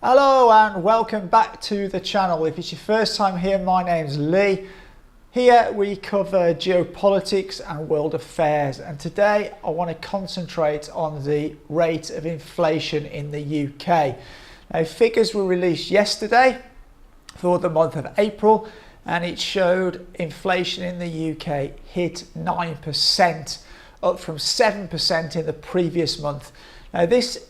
Hello and welcome back to the channel. If it's your first time here, my name's Lee. Here we cover geopolitics and world affairs, and today I want to concentrate on the rate of inflation in the UK. Now, figures were released yesterday for the month of April, and it showed inflation in the UK hit 9%, up from 7% in the previous month. Now, this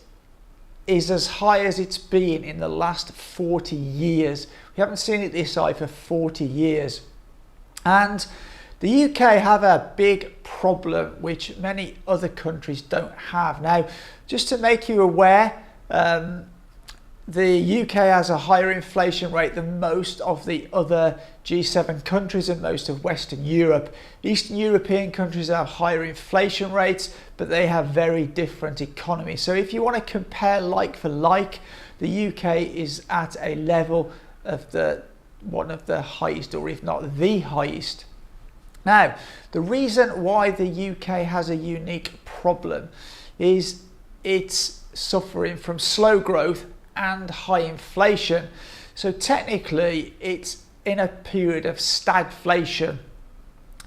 is as high as it's been in the last 40 years. We haven't seen it this high for 40 years. And the UK have a big problem which many other countries don't have. Now, just to make you aware, the UK has a higher inflation rate than most of the other G7 countries and most of Western Europe. Eastern European countries have higher inflation rates, but they have very different economies. So if you want to compare like for like, the UK is at a level of one of the highest, or if not the highest. Now, the reason why the UK has a unique problem is it's suffering from slow growth and high inflation. So technically it's in a period of stagflation.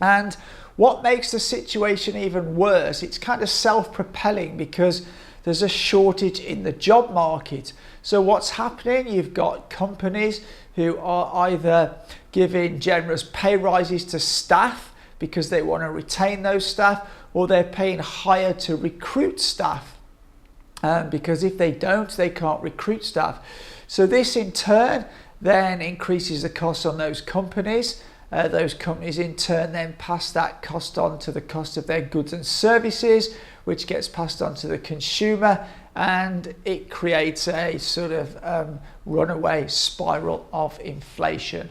And what makes the situation even worse, it's kind of self-propelling because there's a shortage in the job market. So what's happening, you've got companies who are either giving generous pay rises to staff because they want to retain those staff, or they're paying higher to recruit staff. Because if they don't, they can't recruit staff. So this in turn then increases the cost on those companies. Those companies in turn then pass that cost on to the cost of their goods and services, which gets passed on to the consumer, and it creates a sort of runaway spiral of inflation.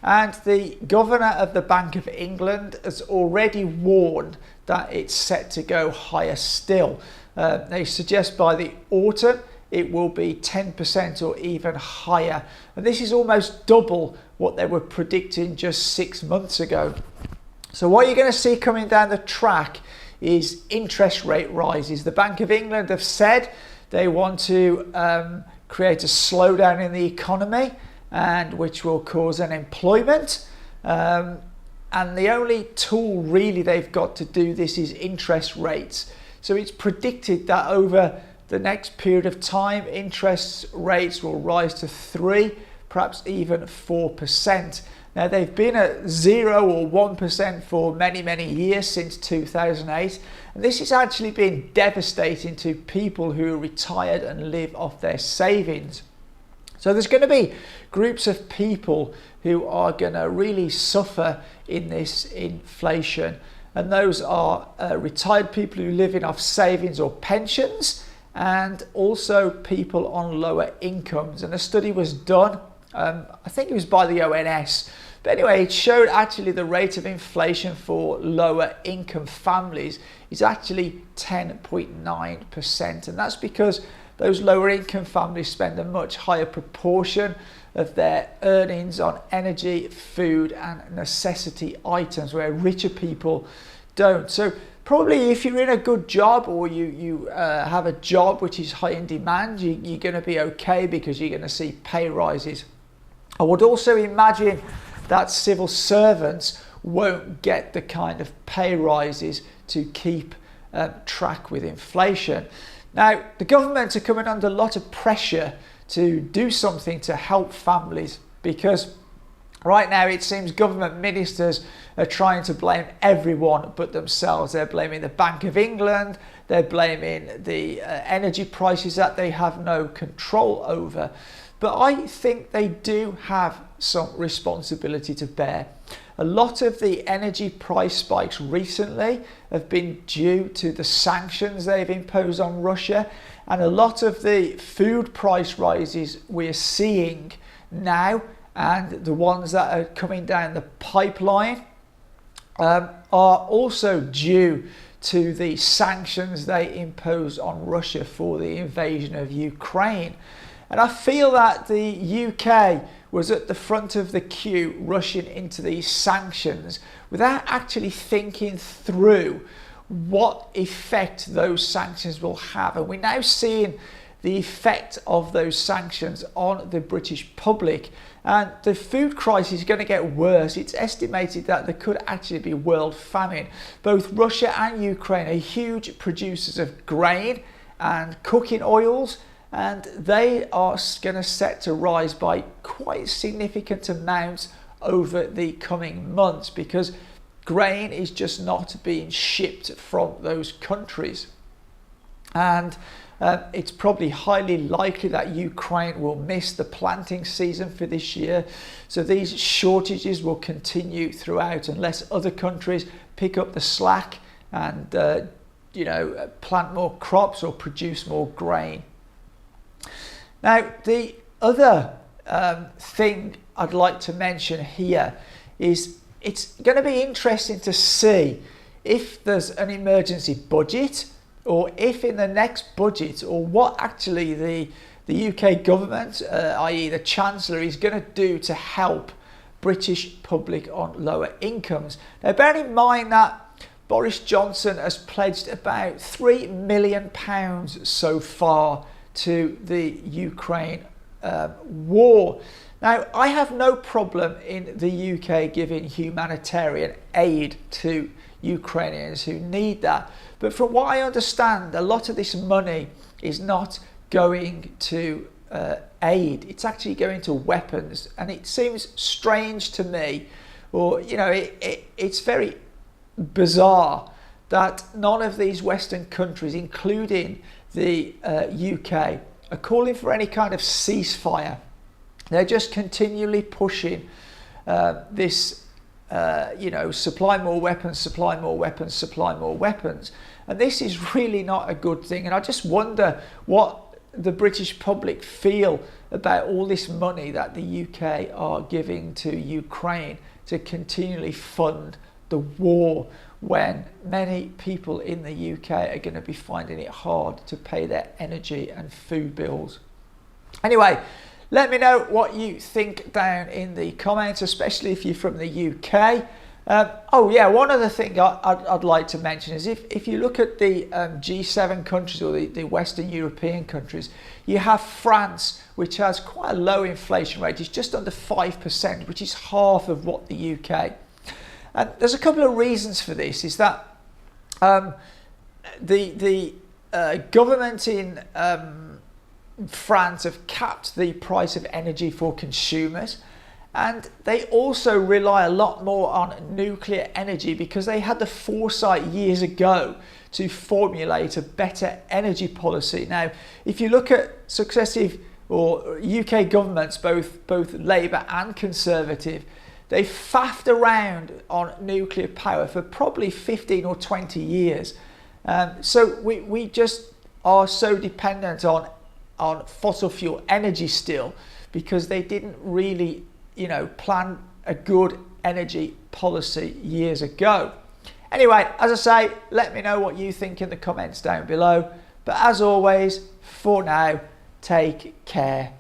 And the governor of the Bank of England has already warned that it's set to go higher still. They suggest by the autumn it will be 10% or even higher. And this is almost double what they were predicting just 6 months ago. So what you're going to see coming down the track is interest rate rises. The Bank of England have said they want to create a slowdown in the economy, and which will cause unemployment. And the only tool really they've got to do this is interest rates. So it's predicted that over the next period of time, interest rates will rise to 3%, perhaps even 4%. Now, they've been at 0 or 1% for many, many years, since 2008. And this has actually been devastating to people who are retired and live off their savings. So there's going to be groups of people who are going to really suffer in this inflation. And those are retired people who live in off savings or pensions, and also people on lower incomes. And a study was done, I think it was by the ONS, but anyway, it showed actually the rate of inflation for lower income families is actually 10.9%. And that's because those lower income families spend a much higher proportion of their earnings on energy, food and necessity items, where richer people don't. So probably if you're in a good job, or you have a job which is high in demand, you're going to be okay because you're going to see pay rises. I would also imagine that civil servants won't get the kind of pay rises to keep track with inflation. Now, the government are coming under a lot of pressure to do something to help families, because right now it seems government ministers are trying to blame everyone but themselves. They're blaming the Bank of England, they're blaming the energy prices that they have no control over. But I think they do have some responsibility to bear. A lot of the energy price spikes recently have been due to the sanctions they've imposed on Russia, and a lot of the food price rises we're seeing now, and the ones that are coming down the pipeline, are also due to the sanctions they imposed on Russia for the invasion of Ukraine. And I feel that the UK was at the front of the queue rushing into these sanctions without actually thinking through what effect those sanctions will have. And we're now seeing the effect of those sanctions on the British public. And the food crisis is going to get worse. It's estimated that there could actually be world famine. Both Russia and Ukraine are huge producers of grain and cooking oils, and they are going to set to rise by quite significant amounts over the coming months, because grain is just not being shipped from those countries. And it's probably highly likely that Ukraine will miss the planting season for this year. So these shortages will continue throughout unless other countries pick up the slack and plant more crops or produce more grain. Now, the other thing I'd like to mention here is it's going to be interesting to see if there's an emergency budget, or if in the next budget, or what actually the UK government, i.e. the Chancellor, is going to do to help British public on lower incomes. Now, bear in mind that Boris Johnson has pledged about £3 million so far to the Ukraine war. Now, I have no problem in the UK giving humanitarian aid to Ukrainians who need that. But from what I understand, a lot of this money is not going to aid. It's actually going to weapons. And it seems strange to me, or, it's very bizarre that none of these Western countries, including the UK, are calling for any kind of ceasefire. They're just continually pushing this, supply more weapons, supply more weapons, supply more weapons. And this is really not a good thing. And I just wonder what the British public feel about all this money that the UK are giving to Ukraine to continually fund the war, when many people in the UK are going to be finding it hard to pay their energy and food bills. Anyway, let me know what you think down in the comments, especially if you're from the UK. One other thing I'd like to mention is if you look at the G7 countries, or the Western European countries, you have France, which has quite a low inflation rate. It's just under 5%, which is half of what the UK. And there's a couple of reasons for this. Is that the government in France have capped the price of energy for consumers, and they also rely a lot more on nuclear energy because they had the foresight years ago to formulate a better energy policy. Now, if you look at successive or UK governments, both Labour and Conservative, they faffed around on nuclear power for probably 15 or 20 years. So we just are so dependent on fossil fuel energy still, because they didn't really plan a good energy policy years ago. Anyway, as I say, let me know what you think in the comments down below. But as always, for now, take care.